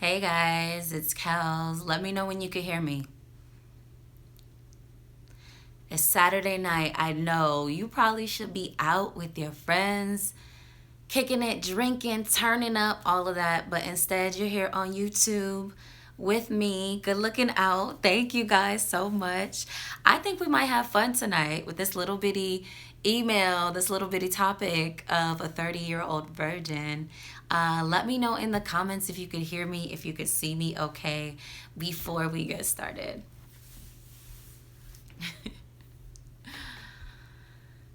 Hey guys, it's Kells. Let me know when you can hear me. It's Saturday night. I know you probably should be out with your friends, kicking it, drinking, turning up, all of that. But instead, you're here on YouTube with me. Good looking out. Thank you guys so much. I think we might have fun tonight with this little bitty email, this little bitty topic of a 30-year-old virgin. Let me know in the comments if you could hear me, if you could see me okay before we get started.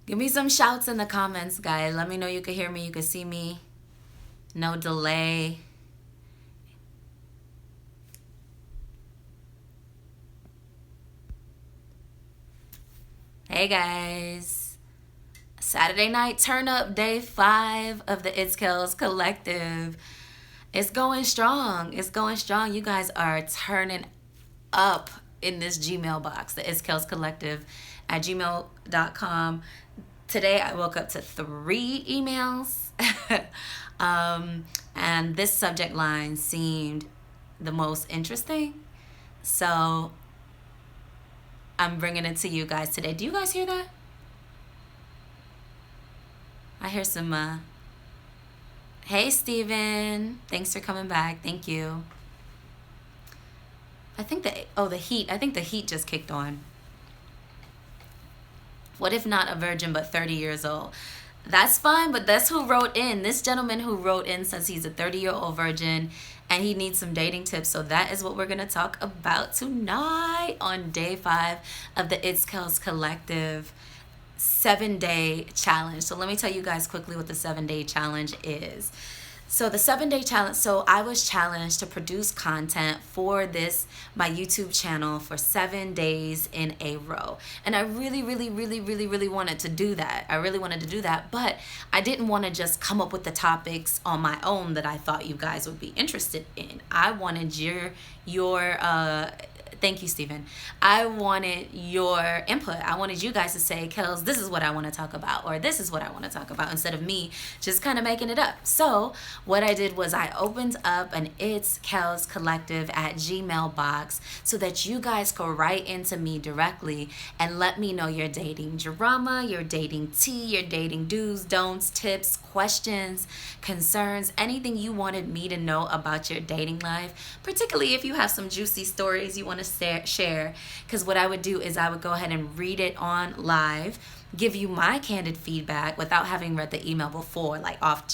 Give me some shouts in the comments, guys. Let me know you can hear me, you can see me. No delay. Hey guys. Saturday night turn up, day 5 of the Kells collective. It's going strong. It's going strong. You guys are turning up in this Gmail box, the itskellscollective collective at gmail.com. Today I woke up to 3 emails. And this subject line seemed the most interesting. So I'm bringing it to you guys today. Do you guys hear that? I hear some, hey, Steven. Thanks for coming back. Thank you. I think the heat. I think the heat just kicked on. What if not a virgin but 30 years old? That's fine, but that's who wrote in. This gentleman who wrote in says he's a 30-year-old virgin and he needs some dating tips. So that is what we're going to talk about tonight on day 5 of the It's Kells Collective 7-day challenge. So let me tell you guys quickly what the 7-day challenge is. So the 7-day challenge, so I was challenged to produce content for my YouTube channel for 7 days in a row. And I really wanted to do that. I really wanted to do that, but I didn't want to just come up with the topics on my own that I thought you guys would be interested in. I wanted your thank you, Stephen. I wanted your input. I wanted you guys to say, Kells, this is what I want to talk about, or this is what I want to talk about, instead of me just kind of making it up. So what I did was I opened up an It's Kells Collective at Gmail box so that you guys could write into me directly and let me know your dating drama, your dating tea, your dating do's, don'ts, tips, questions, concerns, anything you wanted me to know about your dating life, particularly if you have some juicy stories you want to share. Because what I would do is I would go ahead and read it on live, give you my candid feedback without having read the email before, like off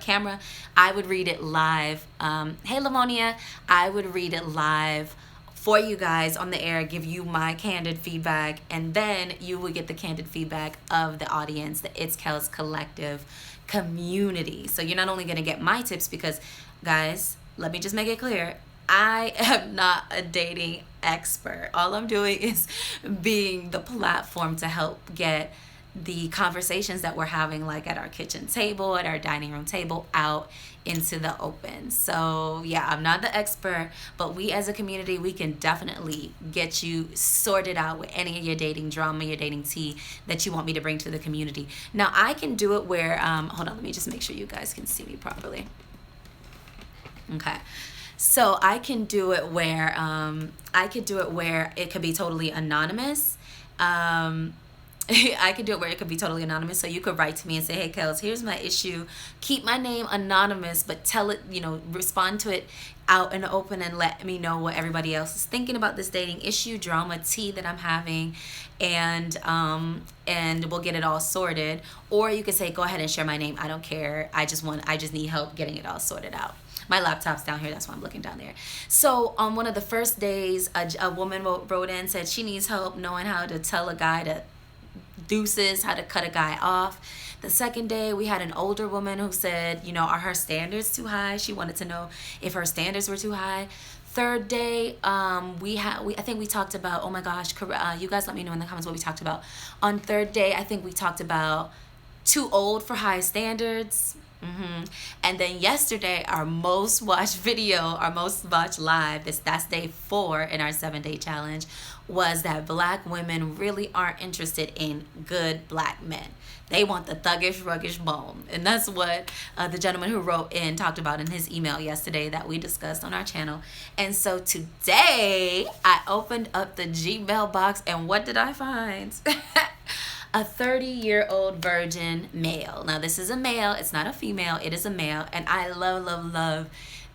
camera. I would read it live. Hey Lamonia, I would read it live for you guys on the air, give you my candid feedback, and then you would get the candid feedback of the audience, the It's Kells Collective community. So you're not only going to get my tips, because guys, let me just make it clear, I am not a dating expert. All I'm doing is being the platform to help get the conversations that we're having, like at our kitchen table, at our dining room table, out into the open. So yeah, I'm not the expert, but we as a community, we can definitely get you sorted out with any of your dating drama, your dating tea that you want me to bring to the community. Now I can do it where, hold on, let me just make sure you guys can see me properly. Okay. So I can do it where it could be totally anonymous. I could do it where it could be totally anonymous. So you could write to me and say, hey, Kells, here's my issue. Keep my name anonymous, but tell it, respond to it out in the open and let me know what everybody else is thinking about this dating issue, drama, tea that I'm having, and we'll get it all sorted. Or you could say, go ahead and share my name. I don't care. I just need help getting it all sorted out. My laptop's down here, that's why I'm looking down there. So on one of the first days, a woman wrote in, said she needs help knowing how to tell a guy to deuces, how to cut a guy off. The second day, we had an older woman who said, are her standards too high? She wanted to know if her standards were too high. Third day, I think we talked about, oh my gosh, you guys let me know in the comments what we talked about. On third day, I think we talked about too old for high standards. And then yesterday, our most watched video, our most watched live, that's day 4 in our 7-day challenge, was that black women really aren't interested in good black men. They want the thuggish, ruggish bone. And that's what the gentleman who wrote in talked about in his email yesterday that we discussed on our channel. And so today, I opened up the Gmail box, and what did I find? A 30-year-old virgin male. Now, this is a male. It's not a female. It is a male. And I love, love, love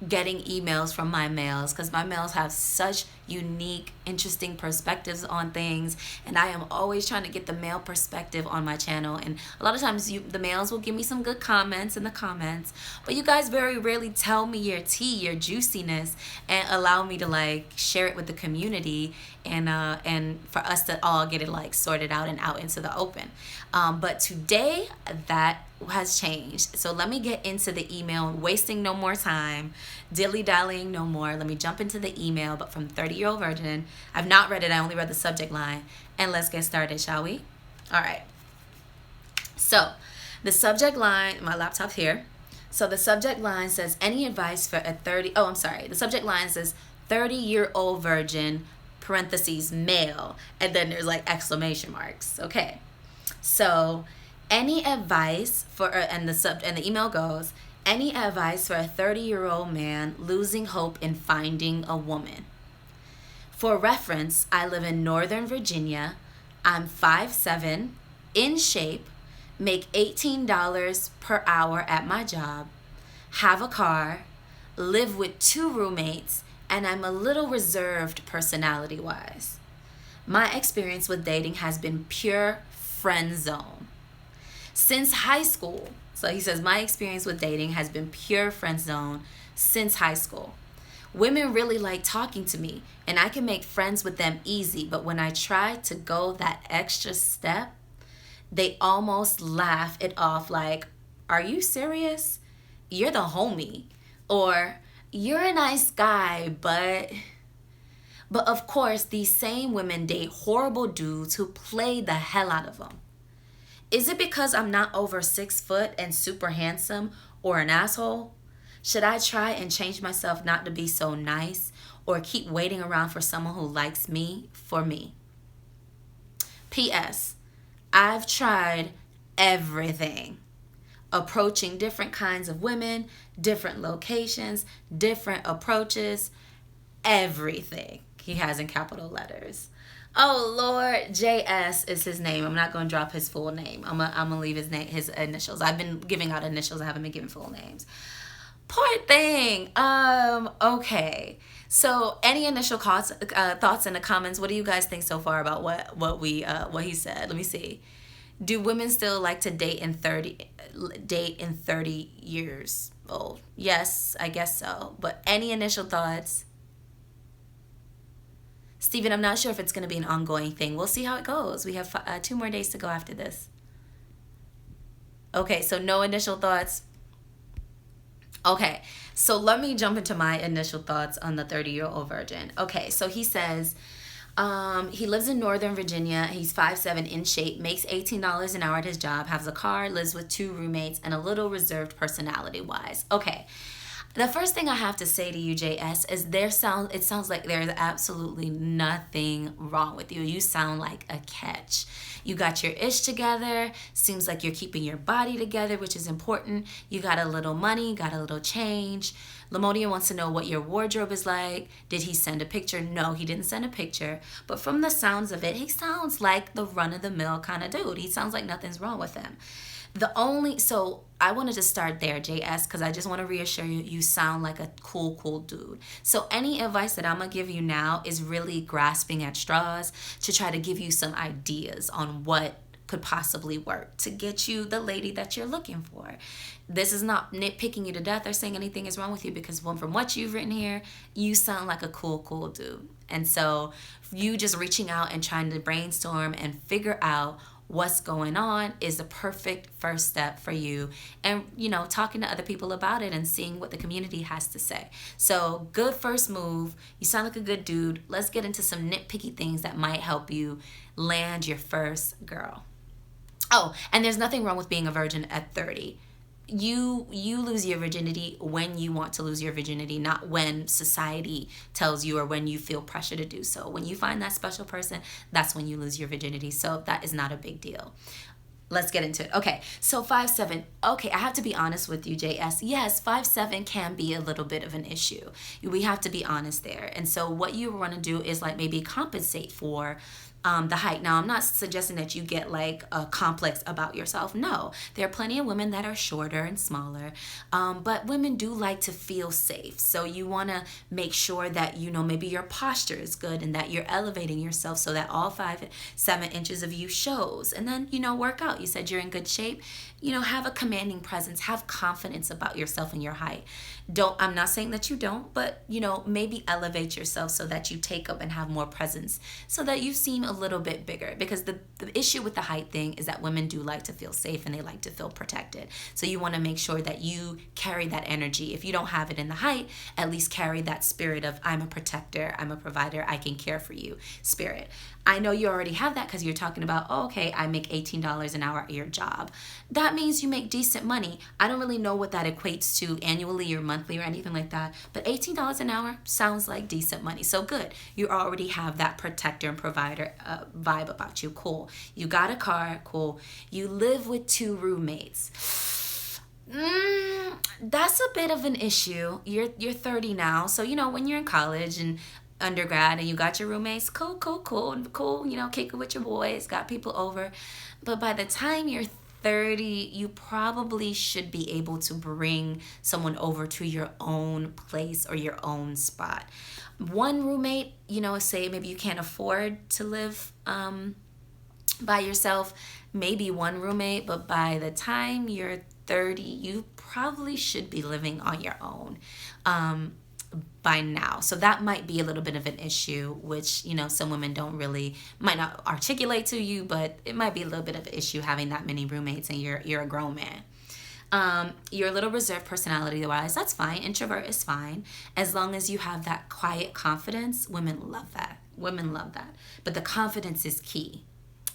getting emails from my males, because my males have such unique, interesting perspectives on things, and I am always trying to get the male perspective on my channel. And a lot of times the males will give me some good comments in the comments, but you guys very rarely tell me your tea, your juiciness, and allow me to like share it with the community, and for us to all get it like sorted out and out into the open. But today that has changed. So let me get into the email, wasting no more time, dilly-dallying no more. Let me jump into the email, but from 30-year-old virgin. I've not read it. I only read the subject line. And let's get started, shall we? All right. So the subject line, my laptop's here. So the subject line says, any advice for a the subject line says 30-year-old virgin, parentheses, male. And then there's like exclamation marks. Okay. So any advice for, and the email goes, any advice for a 30-year-old man losing hope in finding a woman? For reference, I live in Northern Virginia. I'm 5'7", in shape, make $18 per hour at my job, have a car, live with 2 roommates, and I'm a little reserved personality-wise. My experience with dating has been pure friend zone. Since high school, so he says, my experience with dating has been pure friend zone since high school. Women really like talking to me, and I can make friends with them easy, but when I try to go that extra step, they almost laugh it off like, are you serious? You're the homie. Or, you're a nice guy, but of course, these same women date horrible dudes who play the hell out of them. Is it because I'm not over 6 foot and super handsome or an asshole? Should I try and change myself not to be so nice, or keep waiting around for someone who likes me for me? P.S. I've tried everything. Approaching different kinds of women, different locations, different approaches, everything. He has in capital letters. Oh, Lord, JS is his name. I'm not going to drop his full name. I'm going to leave his initials. I've been giving out initials. I haven't been giving full names. Poor thing. Okay. So any initial thoughts in the comments? What do you guys think so far about what he said? Let me see. Do women still like to date in 30 years old? Yes, I guess so. But any initial thoughts? Steven, I'm not sure if it's going to be an ongoing thing. We'll see how it goes. We have 2 more days to go after this. Okay, so no initial thoughts. Okay, so let me jump into my initial thoughts on the 30-year-old virgin. Okay, so he says he lives in Northern Virginia. He's 5'7", in shape, makes $18 an hour at his job, has a car, lives with 2 roommates, and a little reserved personality-wise. Okay. The first thing I have to say to you, JS, is it sounds like there's absolutely nothing wrong with you. You sound like a catch. You got your ish together. Seems like you're keeping your body together, which is important. You got a little money, got a little change. Lamonia wants to know what your wardrobe is like. Did he send a picture? No, he didn't send a picture. But from the sounds of it, he sounds like the run-of-the-mill kind of dude. He sounds like nothing's wrong with him. So I wanted to start there, JS, because I just want to reassure you, you sound like a cool dude. So any advice that I'm going to give you now is really grasping at straws to try to give you some ideas on what could possibly work to get you the lady that you're looking for. This is not nitpicking you to death or saying anything is wrong with you, because from what you've written here, you sound like a cool dude. And so you just reaching out and trying to brainstorm and figure out what's going on is the perfect first step for you, and talking to other people about it and seeing what the community has to say. So good first move. You sound like a good dude. Let's get into some nitpicky things that might help you land your first girl. Oh, and there's nothing wrong with being a virgin at 30. you lose your virginity when you want to lose your virginity, not when society tells you or when you feel pressure to do so. When you find that special person, that's when you lose your virginity. So that is not a big deal. Let's get into it. Okay, so 5'7". Okay, I have to be honest with you, JS. Yes, 5'7" can be a little bit of an issue. We have to be honest there. And so what you want to do is like maybe compensate for the height. Now, I'm not suggesting that you get like a complex about yourself. No, there are plenty of women that are shorter and smaller, but women do like to feel safe. So you want to make sure that, you know, maybe your posture is good and that you're elevating yourself so that all 5'7" of you shows. And then, you know, work out. You said you're in good shape. You know, have a commanding presence, have confidence about yourself and your height. I'm not saying that you don't, but, you know, maybe elevate yourself so that you take up and have more presence so that you seem a little bit bigger. Because the issue with the height thing is that women do like to feel safe and they like to feel protected. So you want to make sure that you carry that energy. If you don't have it in the height, at least carry that spirit of I'm a protector, I'm a provider, I can care for you spirit. I know you already have that because you're talking about, oh, okay, I make $18 an hour at your job. That means you make decent money. I don't really know what that equates to annually or monthly or anything like that, but $18 an hour sounds like decent money. So good. You already have that protector and provider vibe about you. Cool. You got a car. Cool. You live with 2 roommates. That's a bit of an issue. You're 30 now. So, you know, when you're in college and undergrad and you got your roommates, cool, you know, kick it with your boys, got people over. But by the time you're 30, you probably should be able to bring someone over to your own place or your own spot. One roommate, you know, say maybe you can't afford to live by yourself, maybe one roommate, but by the time you're 30, you probably should be living on your own. By now. So that might be a little bit of an issue, which, you know, some women might not articulate to you, but it might be a little bit of an issue having that many roommates and you're a grown man. You're a little reserved personality-wise. That's fine. Introvert is fine. As long as you have that quiet confidence, women love that. But the confidence is key.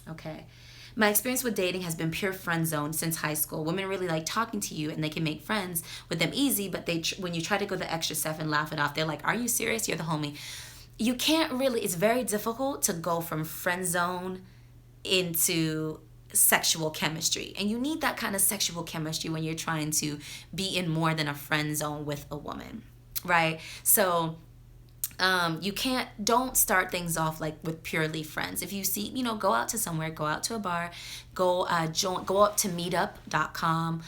Okay. My experience with dating has been pure friend zone since high school. Women really like talking to you and they can make friends with them easy, but when you try to go the extra step and laugh it off, they're like, are you serious? You're the homie. You can't really, it's very difficult to go from friend zone into sexual chemistry. And you need that kind of sexual chemistry when you're trying to be in more than a friend zone with a woman, right? So don't start things off like with purely friends. If you see, you know, go out to somewhere, go out to a bar, go up to meetup.com,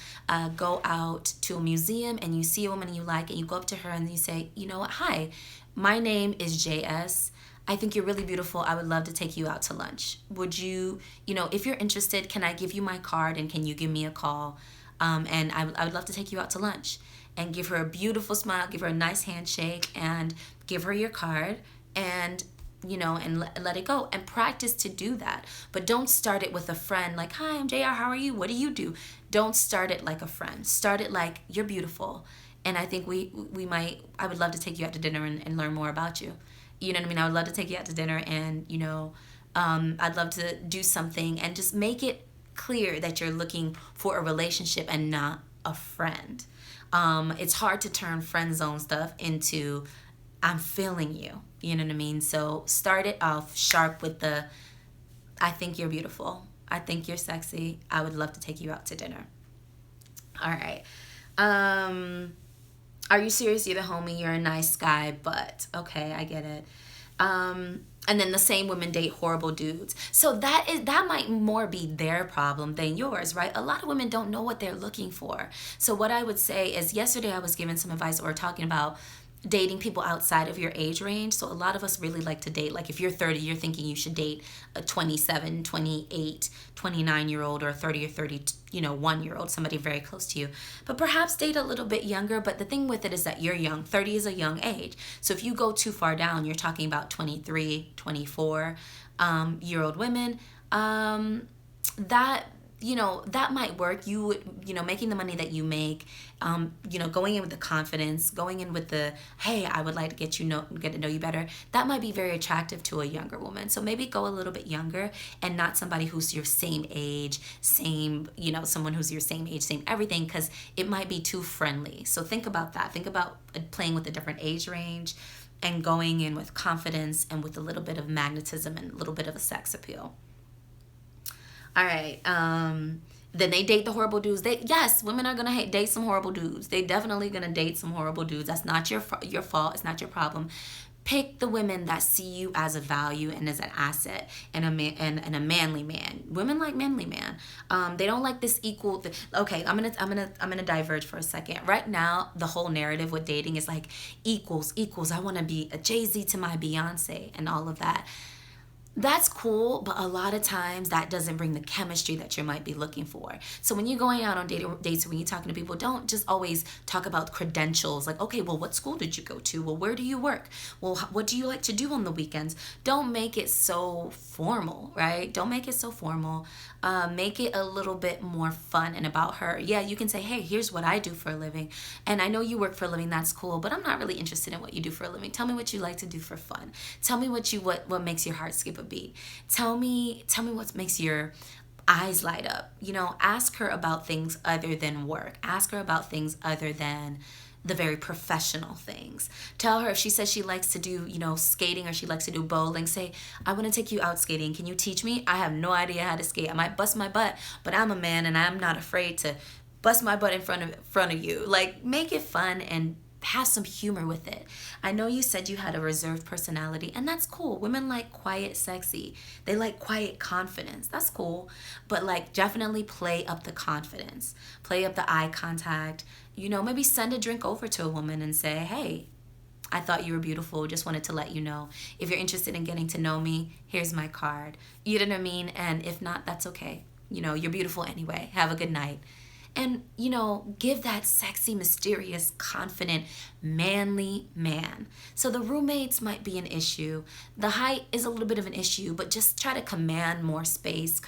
go out to a museum and you see a woman you like and you go up to her and you say, you know what, hi, my name is JS. I think you're really beautiful. I would love to take you out to lunch. Would you, you know, if you're interested, can I give you my card and can you give me a call? And I would love to take you out to lunch. And give her a beautiful smile, give her a nice handshake, and give her your card, and, you know, and let it go. And practice to do that. But don't start it with a friend like, hi, I'm JR, how are you? What do you do? Don't start it like a friend. Start it like, you're beautiful. And I think I would love to take you out to dinner and learn more about you. You know what I mean? I would love to take you out to dinner and, you know, I'd love to do something and just make it clear that you're looking for a relationship and not a friend. It's hard to turn friend zone stuff into I'm feeling you. You know what I mean? So start it off sharp with I think you're beautiful. I think you're sexy. I would love to take you out to dinner. All right. Are you serious? You're the homie. You're a nice guy, but okay, I get it. And then the same women date horrible dudes. So that might more be their problem than yours, right? A lot of women don't know what they're looking for. So what I would say is, yesterday I was given some advice or talking about dating people outside of your age range. So a lot of us really like to date. Like if you're 30, you're thinking you should date a 27, 28, 29-year-old or a 30 or 31-year-old, somebody very close to you. But perhaps date a little bit younger. But the thing with it is that you're young. 30 is a young age. So if you go too far down, you're talking about 23, 24 year old women. That that might work. You would, making the money that you make, going in with the confidence, going in with the, hey, I would like to get to know you better. That might be very attractive to a younger woman. So maybe go a little bit younger and not somebody who's your same age, someone who's your same age, same everything, because it might be too friendly. So think about that. Think about playing with a different age range and going in with confidence and with a little bit of magnetism and a little bit of a sex appeal. All right. Then they date the horrible dudes. Yes, women are gonna date some horrible dudes. They definitely gonna date some horrible dudes. That's not your fault. It's not your problem. Pick the women that see you as a value and as an asset, and a man and a manly man. Women like manly man. They don't like this equal. Okay, I'm gonna diverge for a second. Right now, the whole narrative with dating is like equals. I want to be a Jay-Z to my Beyonce and all of that. That's cool, but a lot of times that doesn't bring the chemistry that you might be looking for. So when you're going out on dates, when you're talking to people, don't just always talk about credentials. Like, okay, well, what school did you go to? Well, where do you work? Well, what do you like to do on the weekends? Don't make it so formal, right? Don't make it so formal. Make it a little bit more fun and about her. Yeah, you can say, hey, here's what I do for a living. And I know you work for a living, that's cool, but I'm not really interested in what you do for a living. Tell me what you like to do for fun. Tell me what makes your heart skip a beat. Tell me what makes your eyes light up. Ask her about things other than work. Ask her about things other than the very professional things. Tell her if she says she likes to do, skating, or she likes to do bowling, say, I want to take you out skating. Can you teach me? I have no idea how to skate. I might bust my butt, but I'm a man and I'm not afraid to bust my butt in front of you. Like, make it fun and have some humor with it. I know you said you had a reserved personality, and that's cool. Women like quiet, sexy. They like quiet confidence. That's cool. But definitely play up the confidence. Play up the eye contact. Maybe send a drink over to a woman and say, hey, I thought you were beautiful. Just wanted to let you know. If you're interested in getting to know me, here's my card. You know what I mean? And if not, that's okay. You're beautiful anyway. Have a good night. And, give that sexy, mysterious, confident, manly man. So the roommates might be an issue. The height is a little bit of an issue, but just try to command more space,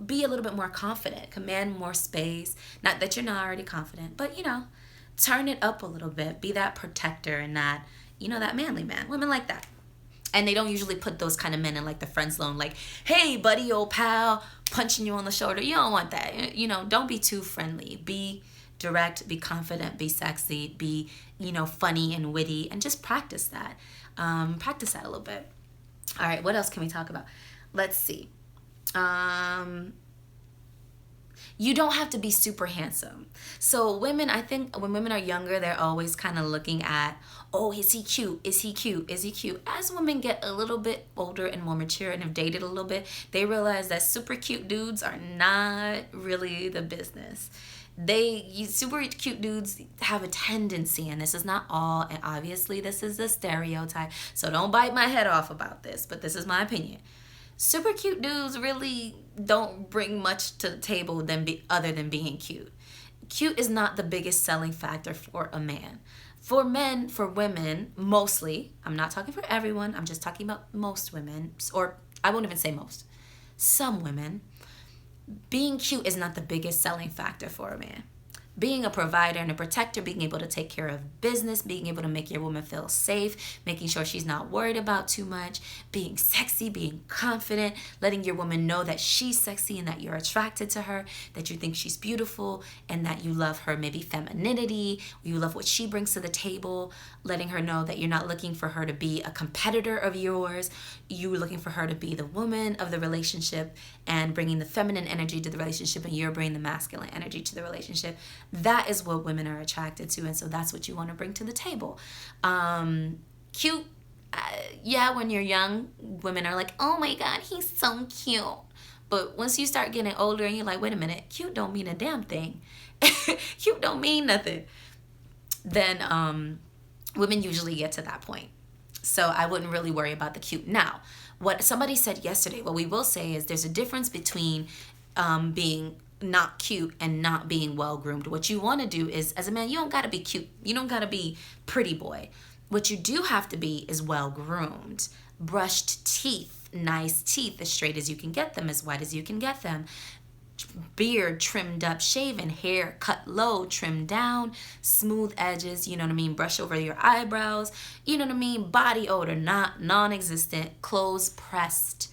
be a little bit more confident, command more space. Not that you're not already confident, but, turn it up a little bit. Be that protector and that, that manly man. Women like that. And they don't usually put those kind of men in the friend zone, like, hey, buddy, old pal, punching you on the shoulder. You don't want that. Don't be too friendly. Be direct, be confident, be sexy, be, funny and witty, and just practice that. Practice that a little bit. All right, what else can we talk about? Let's see. You don't have to be super handsome. So women, I think when women are younger, they're always kind of looking at, oh, is he cute? Is he cute? Is he cute? As women get a little bit older and more mature and have dated a little bit, they realize that super cute dudes are not really the business. Super cute dudes have a tendency, and this is not all, and obviously this is a stereotype, so don't bite my head off about this, but this is my opinion. Super cute dudes really don't bring much to the table other than being cute. Cute is not the biggest selling factor for a man. For men, for women, mostly, I'm not talking for everyone, I'm just talking about most women, or I won't even say most. Some women, being cute is not the biggest selling factor for a man. Being a provider and a protector, being able to take care of business, being able to make your woman feel safe, making sure she's not worried about too much, being sexy, being confident, letting your woman know that she's sexy and that you're attracted to her, that you think she's beautiful, and that you love her maybe femininity, you love what she brings to the table, letting her know that you're not looking for her to be a competitor of yours, you're looking for her to be the woman of the relationship and bringing the feminine energy to the relationship, and you're bringing the masculine energy to the relationship. That is what women are attracted to, and so that's what you want to bring to the table. Cute, yeah, when you're young, women are like, oh my God, he's so cute. But once you start getting older and you're like, wait a minute, cute don't mean a damn thing. Cute don't mean nothing. Then women usually get to that point. So I wouldn't really worry about the cute. Now, what somebody said yesterday, what we will say is there's a difference between being not cute and not being well groomed. What you want to do is, as a man, you don't got to be cute. You don't got to be pretty boy. What you do have to be is well groomed, brushed teeth, nice teeth, as straight as you can get them, as white as you can get them, beard trimmed up, shaven, hair cut low, trimmed down, smooth edges, you know what I mean, brush over your eyebrows, you know what I mean, body odor not non-existent, clothes pressed,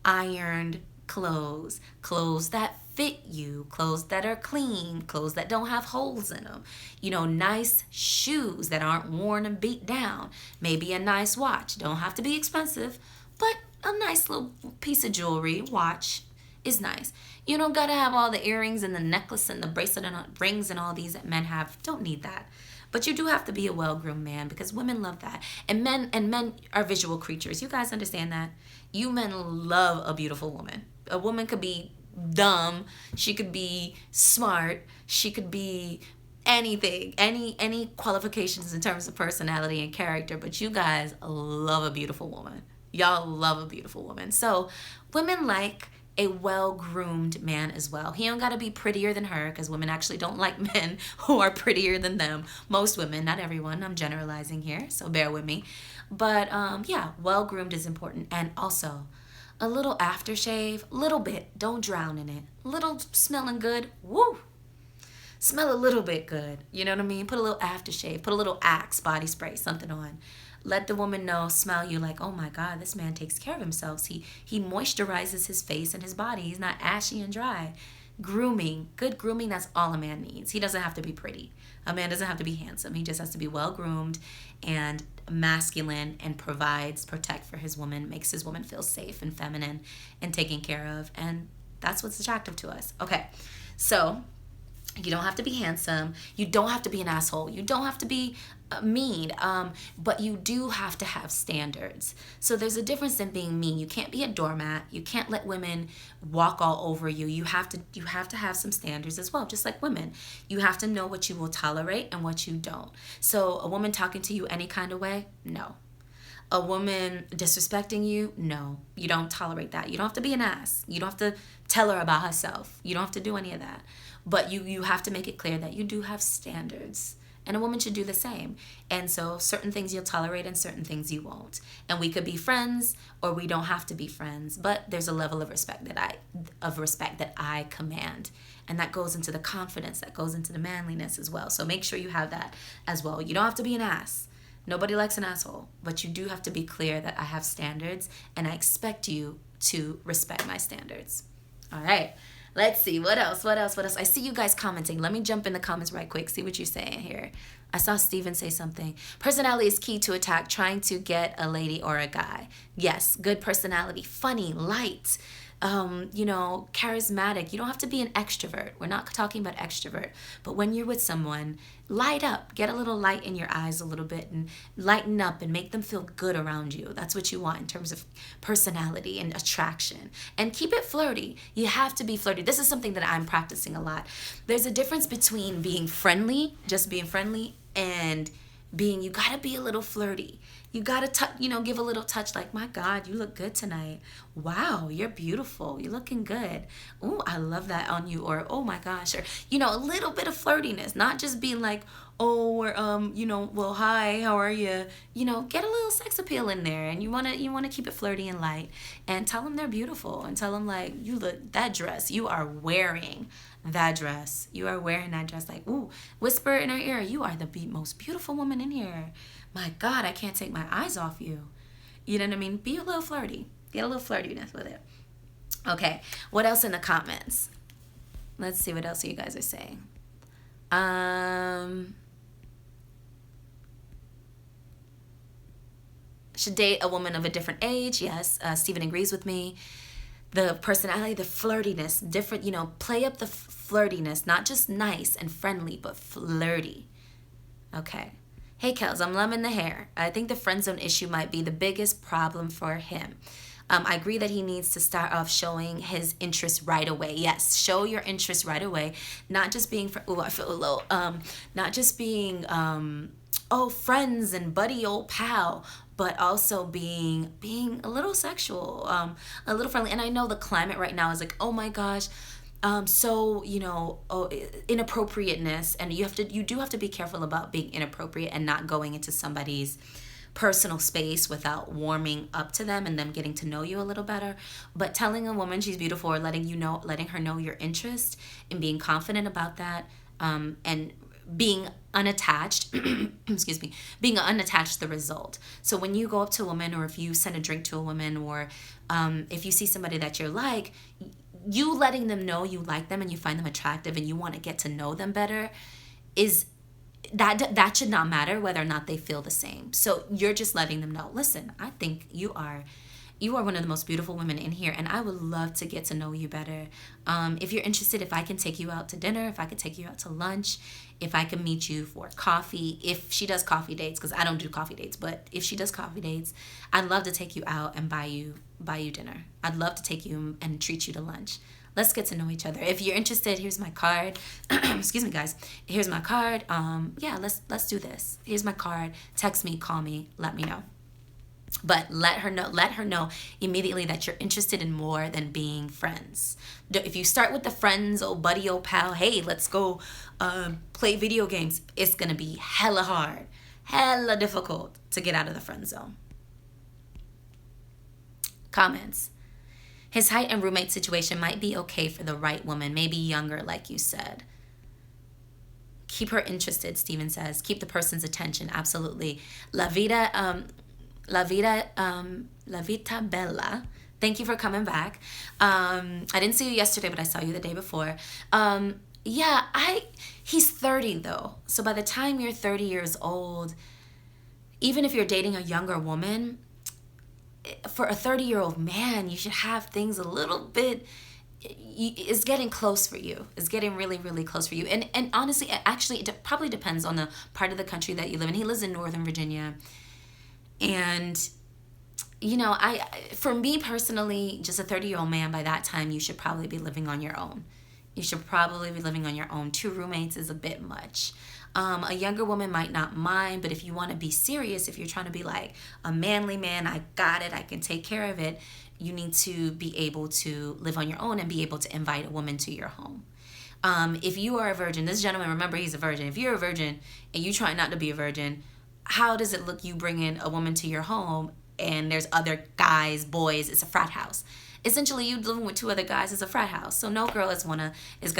ironed clothes, clothes that fit you, clothes that are clean, clothes that don't have holes in them, you know, nice shoes that aren't worn and beat down, maybe a nice watch, don't have to be expensive, but a nice little piece of jewelry, watch is nice. You don't gotta have all the earrings and the necklace and the bracelet and rings and all these that men have. Don't need that. But you do have to be a well-groomed man, because women love that. And men are visual creatures. You guys understand that? You men love a beautiful woman. A woman could be dumb, she could be smart, she could be anything, any qualifications in terms of personality and character, but you guys love a beautiful woman. Y'all love a beautiful woman. So women like a well-groomed man as well. He don't got to be prettier than her, because women actually don't like men who are prettier than them. Most women, not everyone. I'm generalizing here, so bear with me. But yeah, well-groomed is important. And also, a little aftershave, little bit. Don't drown in it. Little smelling good. Woo! Smell a little bit good. You know what I mean? Put a little aftershave. Put a little Axe body spray, something on. Let the woman know, smell you like, oh my God, this man takes care of himself. He moisturizes his face and his body. He's not ashy and dry. Grooming, good grooming, that's all a man needs. He doesn't have to be pretty. A man doesn't have to be handsome. He just has to be well groomed and masculine, and protect for his woman, makes his woman feel safe and feminine and taken care of. And that's what's attractive to us. Okay, so you don't have to be handsome. You don't have to be an asshole. You don't have to be mean, but you do have to have standards. So there's a difference in being mean. You can't be a doormat. You can't let women walk all over you. You have to have some standards as well, just like women. You have to know what you will tolerate and what you don't. So a woman talking to you any kind of way, no. A woman disrespecting you, no. You don't tolerate that. You don't have to be an ass. You don't have to tell her about herself. You don't have to do any of that. But you have to make it clear that you do have standards. And a woman should do the same. And so certain things you'll tolerate and certain things you won't. And we could be friends, or we don't have to be friends. But there's a level of respect that I command. And that goes into the confidence, that goes into the manliness as well. So make sure you have that as well. You don't have to be an ass. Nobody likes an asshole. But you do have to be clear that I have standards, and I expect you to respect my standards. All right. Let's see. What else? I see you guys commenting. Let me jump in the comments right quick. See what you're saying here. I saw Steven say something. Personality is key to attack trying to get a lady or a guy. Yes, good personality. Funny, light, charismatic. You don't have to be an extrovert. We're not talking about extrovert. But when you're with someone, light up. Get a little light in your eyes a little bit and lighten up and make them feel good around you. That's what you want in terms of personality and attraction. And keep it flirty. You have to be flirty. This is something that I'm practicing a lot. There's a difference between being friendly, just being friendly, and you gotta be a little flirty. You gotta give a little touch, like, my God, you look good tonight. Wow, you're beautiful. You're looking good. Oh, I love that on you. Or, oh my gosh. Or, a little bit of flirtiness, not just being like, oh, or, well, hi, how are you? Get a little sex appeal in there, and you wanna keep it flirty and light, and tell them they're beautiful, and tell them, like, you look, that dress, you are wearing that dress. You are wearing that dress. Like, ooh, whisper in her ear, you are the most beautiful woman in here. My God, I can't take my eyes off you. You know what I mean? Be a little flirty. Get a little flirtiness with it. Okay, what else in the comments? Let's see what else you guys are saying. Should date a woman of a different age. Yes, Stephen agrees with me. The personality, the flirtiness, different, play up the flirtiness, not just nice and friendly, but flirty. Okay. Hey, Kells, I'm loving the hair. I think the friend zone issue might be the biggest problem for him. I agree that he needs to start off showing his interest right away. Yes, show your interest right away. Not just being, I feel a little, not just being, friends and buddy, old pal, but also being a little sexual, a little friendly. And I know the climate right now is like, oh my gosh, inappropriateness, and you do have to be careful about being inappropriate and not going into somebody's personal space without warming up to them and them getting to know you a little better. But telling a woman she's beautiful, or letting her know your interest, and being confident about that, and being unattached excuse me, being unattached to the result. So when you go up to a woman, or if you send a drink to a woman, or if you see somebody that you're like, you letting them know you like them and you find them attractive and you want to get to know them better, is that should not matter whether or not they feel the same. So you're just letting them know, listen, I think you are one of the most beautiful women in here, and I would love to get to know you better. If you're interested, if I can take you out to dinner, if I could take you out to lunch, if I can meet you for coffee, if she does coffee dates, because I don't do coffee dates, but if she does coffee dates, I'd love to take you out and buy you dinner. I'd love to take you and treat you to lunch. Let's get to know each other. If you're interested, here's my card. Excuse me, guys. Here's my card. Yeah, let's do this. Here's my card. Text me, call me, let me know. But let her know immediately that you're interested in more than being friends. If you start with the friends, oh buddy, oh pal, hey, let's go play video games, it's gonna be hella hard, hella difficult to get out of the friend zone. Comments. His height and roommate situation might be okay for the right woman, maybe younger, like you said. Keep her interested, Steven says. Keep the person's attention, absolutely. La Vita Bella. Thank you for coming back. I didn't see you yesterday, but I saw you the day before. He's 30 though. So by the time you're 30 years old, even if you're dating a younger woman, for a 30-year-old man, you should have things a little bit, it's getting close for you. It's getting really, really close for you. And honestly, actually, it probably depends on the part of the country that you live in. He lives in Northern Virginia. And, for me personally, just a 30-year-old man, by that time, you should probably be living on your own. You should probably be living on your own. 2 roommates is a bit much. A younger woman might not mind, but if you want to be serious, if you're trying to be like a manly man, I got it, I can take care of it, you need to be able to live on your own and be able to invite a woman to your home. If you are a virgin, this gentleman, remember, he's a virgin. If you're a virgin and you try not to be a virgin, how does it look you bringing a woman to your home and there's other guys, boys, it's a frat house? Essentially, you living with 2 other guys is a frat house. So no girl is gonna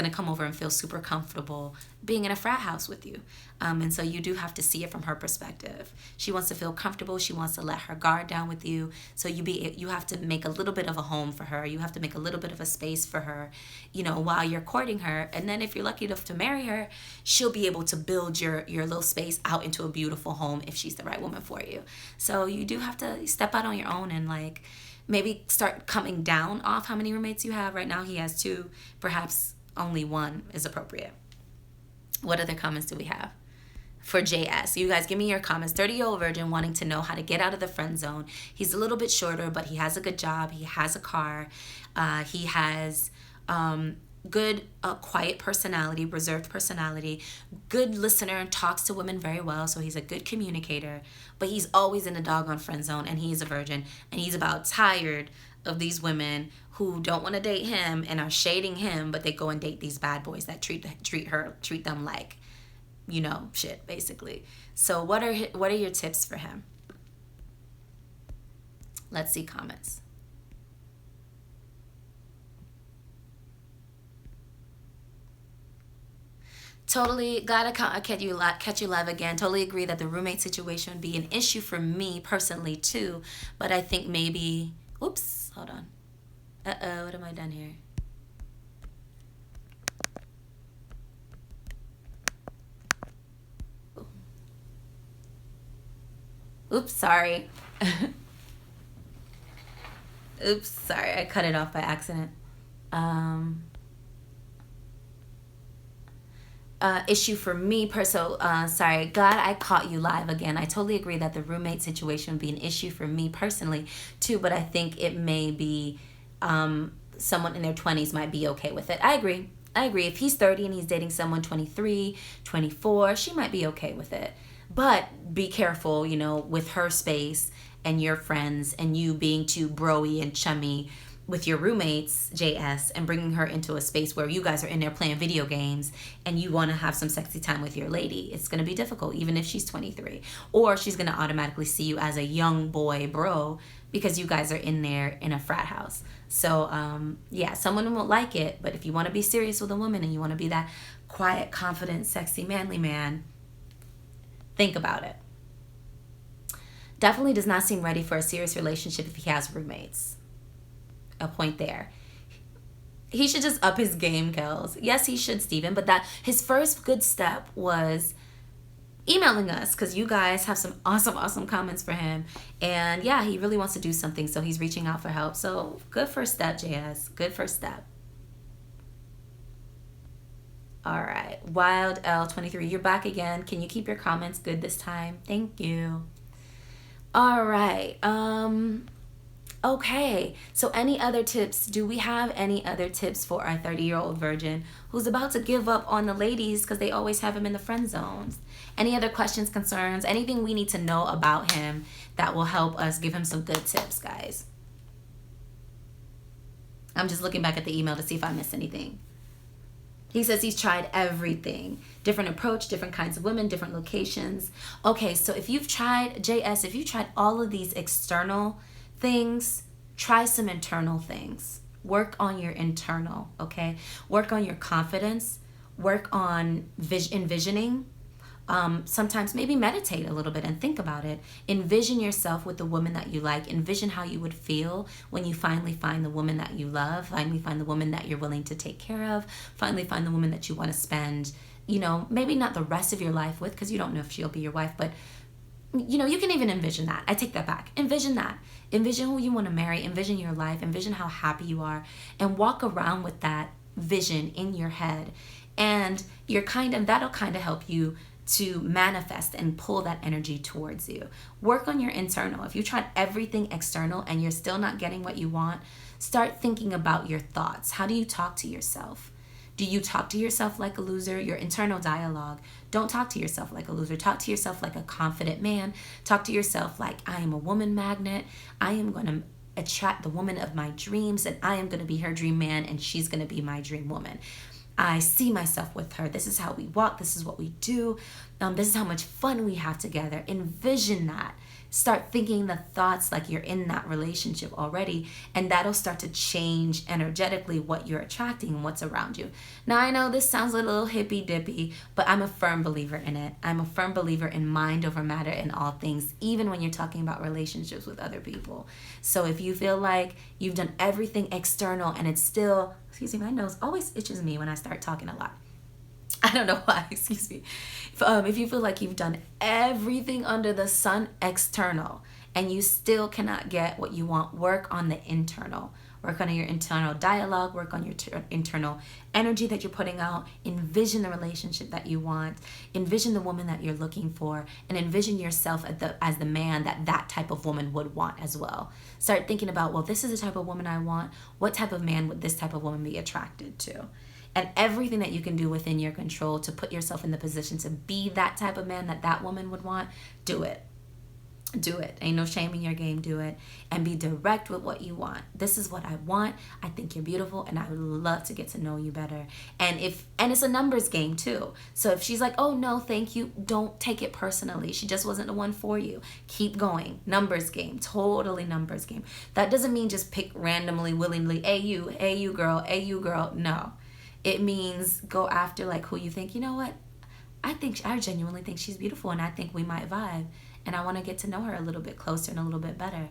come over and feel super comfortable being in a frat house with you. And so you do have to see it from her perspective. She wants to feel comfortable. She wants to let her guard down with you. So you have to make a little bit of a home for her. You have to make a little bit of a space for her, while you're courting her. And then if you're lucky enough to marry her, she'll be able to build your little space out into a beautiful home if she's the right woman for you. So you do have to step out on your own and maybe start coming down off how many roommates you have. Right now he has 2, perhaps only 1 is appropriate. What other comments do we have? For JS, you guys give me your comments. 30-year-old virgin wanting to know how to get out of the friend zone. He's a little bit shorter, but he has a good job. He has a car. He has good, quiet personality, reserved personality, good listener, and talks to women very well, so he's a good communicator, but he's always in the doggone friend zone, and he's a virgin, and he's about tired of these women who don't want to date him and are shading him, but they go and date these bad boys that treat them like, shit, basically. So what are your tips for him? Let's see comments. Totally glad I catch you live again. Totally agree that the roommate situation would be an issue for me personally too. But I think maybe, oops, hold on. What have I done here? Oops, sorry. Oops, sorry. I cut it off by accident. Issue for me, sorry, glad I caught you live again. I totally agree that the roommate situation would be an issue for me personally too, but I think it may be someone in their 20s might be okay with it. I agree. If he's 30 and he's dating someone 23, 24, she might be okay with it. But be careful, with her space and your friends and you being too bro-y and chummy with your roommates, JS, and bringing her into a space where you guys are in there playing video games and you want to have some sexy time with your lady. It's going to be difficult, even if she's 23. Or she's going to automatically see you as a young boy bro because you guys are in there in a frat house. So, yeah, someone won't like it. But if you want to be serious with a woman and you want to be that quiet, confident, sexy, manly man, think about it. Definitely does not seem ready for a serious relationship if he has roommates. A point there. He should just up his game, Kells. Yes, he should, Steven, but that his first good step was emailing us because you guys have some awesome comments for him. And yeah, he really wants to do something, so he's reaching out for help. So good first step, JS. Good first step. All right. Wild L23, you're back again. Can you keep your comments good this time? Thank you. All right. Okay, so any other tips? Do we have any other tips for our 30-year-old virgin who's about to give up on the ladies because they always have him in the friend zones? Any other questions, concerns, anything we need to know about him that will help us give him some good tips, guys? I'm just looking back at the email to see if I missed anything. He says he's tried everything. Different approach, different kinds of women, different locations. Okay, so if you've tried, JS, if you've tried all of these external things, try some internal things. Work on your internal, okay? Work on your confidence. Work on envisioning. Sometimes maybe meditate a little bit and think about it. Envision yourself with the woman that you like. Envision how you would feel when you finally find the woman that you love, finally find the woman that you're willing to take care of, finally find the woman that you want to spend, maybe not the rest of your life with, because you don't know if she'll be your wife, but you can even envision that. I take that back. Envision that. Envision who you want to marry. Envision your life. Envision how happy you are. And walk around with that vision in your head. And that'll kind of help you to manifest and pull that energy towards you. Work on your internal. If you tried everything external and you're still not getting what you want, start thinking about your thoughts. How do you talk to yourself? Do you talk to yourself like a loser? Your internal dialogue. Don't talk to yourself like a loser. Talk to yourself like a confident man. Talk to yourself like, I am a woman magnet. I am going to attract the woman of my dreams, and I am going to be her dream man, and she's going to be my dream woman. I see myself with her. This is how we walk. This is what we do. This is how much fun we have together. Envision that. Start thinking the thoughts like you're in that relationship already, and that'll start to change energetically what you're attracting and what's around you. Now, I know this sounds a little hippy-dippy, but I'm a firm believer in it. I'm a firm believer in mind over matter in all things, even when you're talking about relationships with other people. So if you feel like you've done everything external and it's still, my nose always itches me when I start talking a lot. I don't know why, excuse me. If you feel like you've done everything under the sun external and you still cannot get what you want, work on the internal. Work on your internal dialogue, work on your internal energy that you're putting out. Envision the relationship that you want. Envision the woman that you're looking for, and envision yourself as the man that type of woman would want as well. Start thinking about, well, this is the type of woman I want. What type of man would this type of woman be attracted to? And everything that you can do within your control to put yourself in the position to be that type of man that woman would want, do it. Do it. Ain't no shame in your game. Do it. And be direct with what you want. This is what I want. I think you're beautiful and I would love to get to know you better. And it's a numbers game too. So if she's like, oh no, thank you, don't take it personally. She just wasn't the one for you. Keep going. Numbers game. Totally numbers game. That doesn't mean just pick randomly, willingly, hey you girl, hey you girl. No. It means go after like who you think, you know what? I genuinely think she's beautiful and I think we might vibe. And I want to get to know her a little bit closer and a little bit better.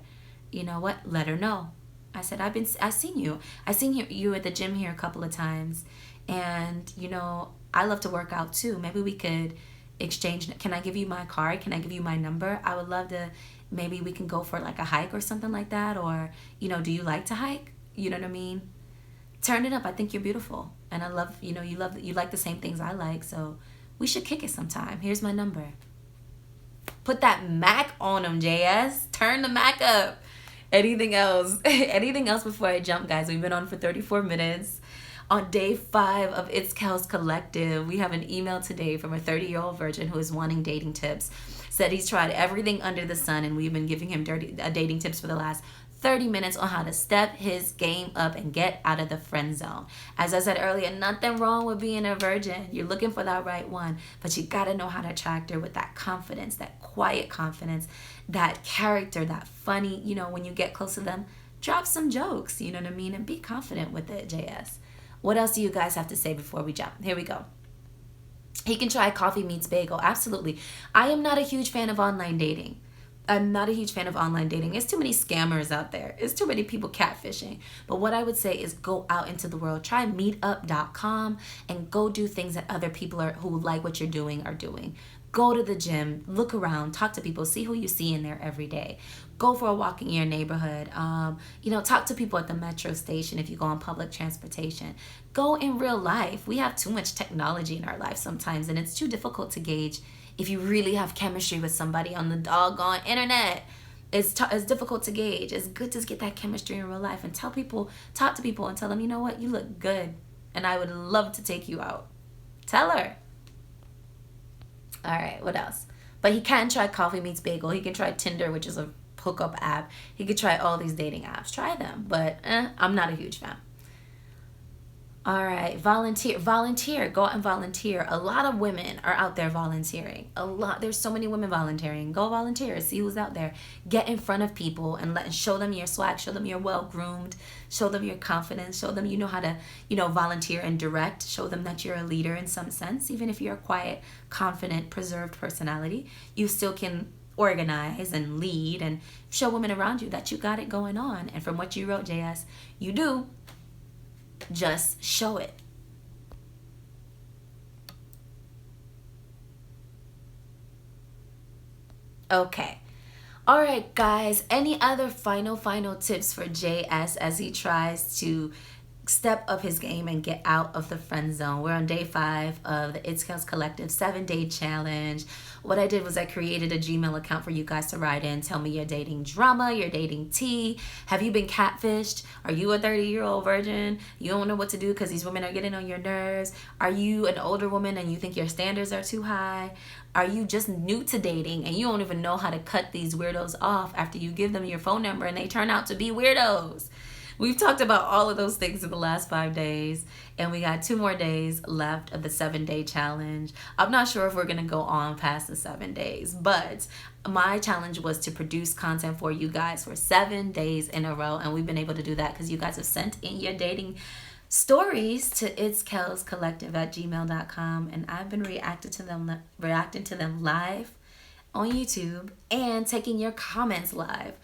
You know what? Let her know. I said, I've seen you. I've seen you at the gym here a couple of times. And, I love to work out too. Maybe we could exchange. Can I give you my card? Can I give you my number? I would love to, maybe we can go for like a hike or something like that. Or, do you like to hike? You know what I mean? Turn it up. I think you're beautiful. And I love, you like the same things I like. So we should kick it sometime. Here's my number. Put that Mac on them, JS. Turn the Mac up. Anything else? Anything else before I jump, guys? We've been on for 34 minutes. On day 5 of It's Kells Collective, we have an email today from a 30-year-old virgin who is wanting dating tips. Said he's tried everything under the sun, and we've been giving him dating tips for the last 30 minutes on how to step his game up and get out of the friend zone. As I said earlier, nothing wrong with being a virgin. You're looking for that right one, but you got to know how to attract her with that confidence, that quiet confidence, that character, that funny, when you get close to them, drop some jokes, you know what I mean? And be confident with it, JS. What else do you guys have to say before we jump? Here we go. He can try coffee meets bagel. Absolutely. I am not a huge fan of online dating. I'm not a huge fan of online dating. There's too many scammers out there. There's too many people catfishing. But what I would say is go out into the world. Try meetup.com and go do things that other people who like what you're doing are doing. Go to the gym, look around, talk to people, see who you see in there every day. Go for a walk in your neighborhood. Talk to people at the metro station if you go on public transportation. Go in real life. We have too much technology in our life sometimes, and it's too difficult to gauge if you really have chemistry with somebody on the doggone internet. It's difficult to gauge. It's good to get that chemistry in real life and talk to people and tell them, you know what, you look good and I would love to take you out. Tell her. All right, what else? But he can try Coffee Meets Bagel. He can try Tinder, which is a hookup app. He could try all these dating apps. Try them, but I'm not a huge fan. All right, volunteer, go out and volunteer. A lot of women are out there volunteering. There's so many women volunteering. Go volunteer, see who's out there. Get in front of people and show them your swag, show them you're well groomed, show them your confidence, show them you know how to, volunteer and direct, show them that you're a leader in some sense. Even if you're a quiet, confident, preserved personality, you still can organize and lead and show women around you that you got it going on. And from what you wrote, JS, you do. Just show it. Okay. All right, guys. Any other final tips for JS as he tries to step up his game and get out of the friend zone? We're on day 5 of the It's Kells Collective 7-day challenge. What I did was I created a Gmail account for you guys to write in. Tell me your dating drama, your dating tea. Have you been catfished? Are you a 30-year-old virgin? You don't know what to do because these women are getting on your nerves. Are you an older woman and you think your standards are too high? Are you just new to dating and you don't even know how to cut these weirdos off after you give them your phone number and they turn out to be weirdos? We've talked about all of those things in the last 5 days, and we got 2 more days left of the 7-day challenge. I'm not sure if we're going to go on past the 7 days, but my challenge was to produce content for you guys for 7 days in a row, and we've been able to do that because you guys have sent in your dating stories to itskellscollective@gmail.com, and I've been reacting to them live on YouTube and taking your comments live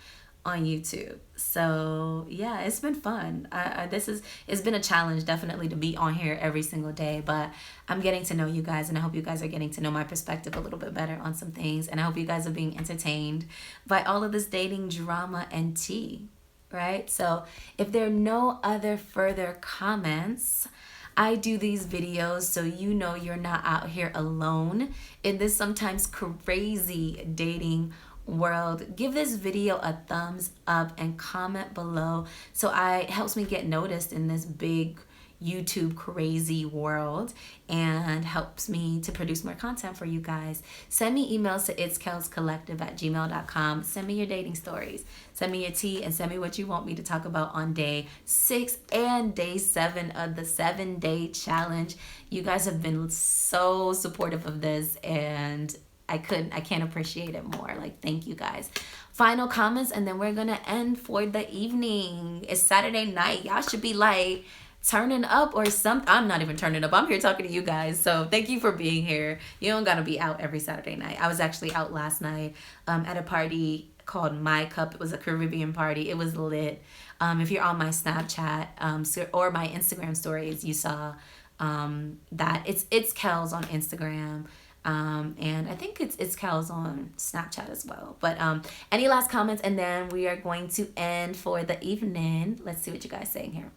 on YouTube. So yeah, it's been fun. It's been a challenge definitely to be on here every single day, but I'm getting to know you guys and I hope you guys are getting to know my perspective a little bit better on some things, and I hope you guys are being entertained by all of this dating drama and tea, right? So if there are no other further comments, I do these videos so you're not out here alone in this sometimes crazy dating world. Give this video a thumbs up and comment below so it helps me get noticed in this big YouTube crazy world and helps me to produce more content for you guys. Send me emails to itskellscollective@gmail.com. Send me your dating stories, send me your tea, and send me what you want me to talk about on day 6 and day 7 of the 7-day challenge. You guys have been so supportive of this, and I can't appreciate it more. Thank you guys. Final comments, and then we're gonna end for the evening. It's Saturday night. Y'all should be turning up or something. I'm not even turning up. I'm here talking to you guys. So thank you for being here. You don't gotta be out every Saturday night. I was actually out last night at a party called My Cup. It was a Caribbean party. It was lit. If you're on my Snapchat or my Instagram stories, you saw that it's Kells on Instagram. And I think it's Kells on Snapchat as well. But any last comments, and then we are going to end for the evening. Let's see what you guys saying here.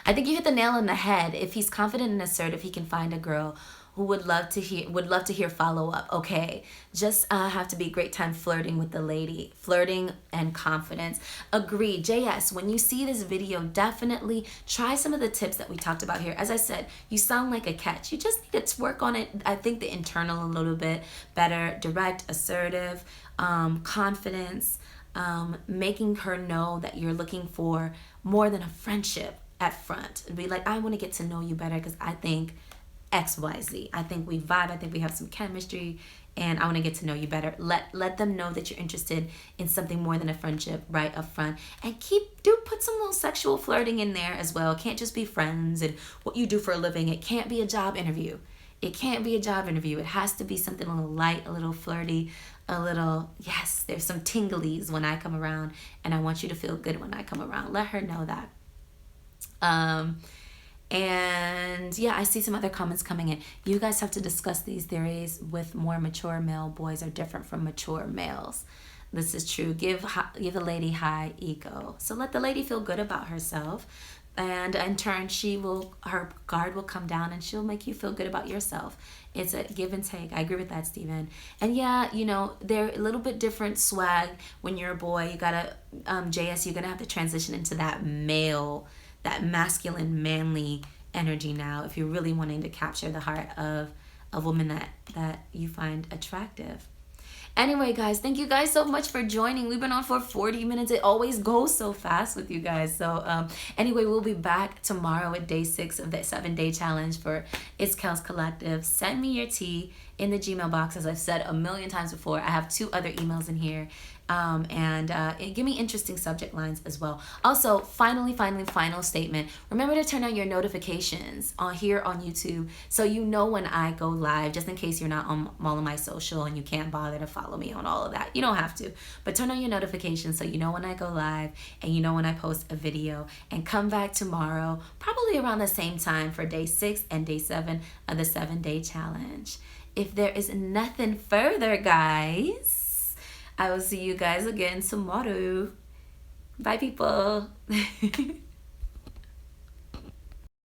I think you hit the nail on the head. If he's confident and assertive, he can find a girl who would love to hear follow-up. Okay, just have to be great time flirting with the lady. Flirting and confidence. Agree. JS, when you see this video, definitely try some of the tips that we talked about here. As I said, you sound like a catch. You just need to work on it. I think the internal a little bit better. Direct, assertive, confidence. making her know that you're looking for more than a friendship at front. And be like, I want to get to know you better because I think XYZ. I think we vibe. I think we have some chemistry, and I want to get to know you better. Let them know that you're interested in something more than a friendship right up front, and put some little sexual flirting in there as well. It can't just be friends and what you do for a living. It can't be a job interview. It can't be a job interview. It has to be something a little light, a little flirty, a little, yes, there's some tinglies when I come around, and I want you to feel good when I come around. Let her know that. And yeah, I see some other comments coming in. You guys have to discuss these theories with more mature male boys are different from mature males. This is true. Give a lady high ego. So let the lady feel good about herself. And in turn, her guard will come down and she'll make you feel good about yourself. It's a give and take. I agree with that, Steven. And yeah, they're a little bit different swag when you're a boy. You gotta, JS, you're gonna have to transition into that masculine, manly energy now if you're really wanting to capture the heart of a woman that you find attractive. Anyway, guys, thank you guys so much for joining. We've been on for 40 minutes. It always goes so fast with you guys. So anyway, we'll be back tomorrow at day 6 of the 7-day challenge for It's Kells Collective. Send me your tea in the Gmail box. As I've said a million times before, I have 2 other emails in here. And give me interesting subject lines as well. Also, final statement. Remember to turn on your notifications here on YouTube so you know when I go live, just in case you're not on all of my social and you can't bother to follow me on all of that. You don't have to, but turn on your notifications so you know when I go live and you know when I post a video. And come back tomorrow, probably around the same time, for day 6 and day 7 of the 7-day challenge. If there is nothing further, guys, I will see you guys again tomorrow. Bye, people.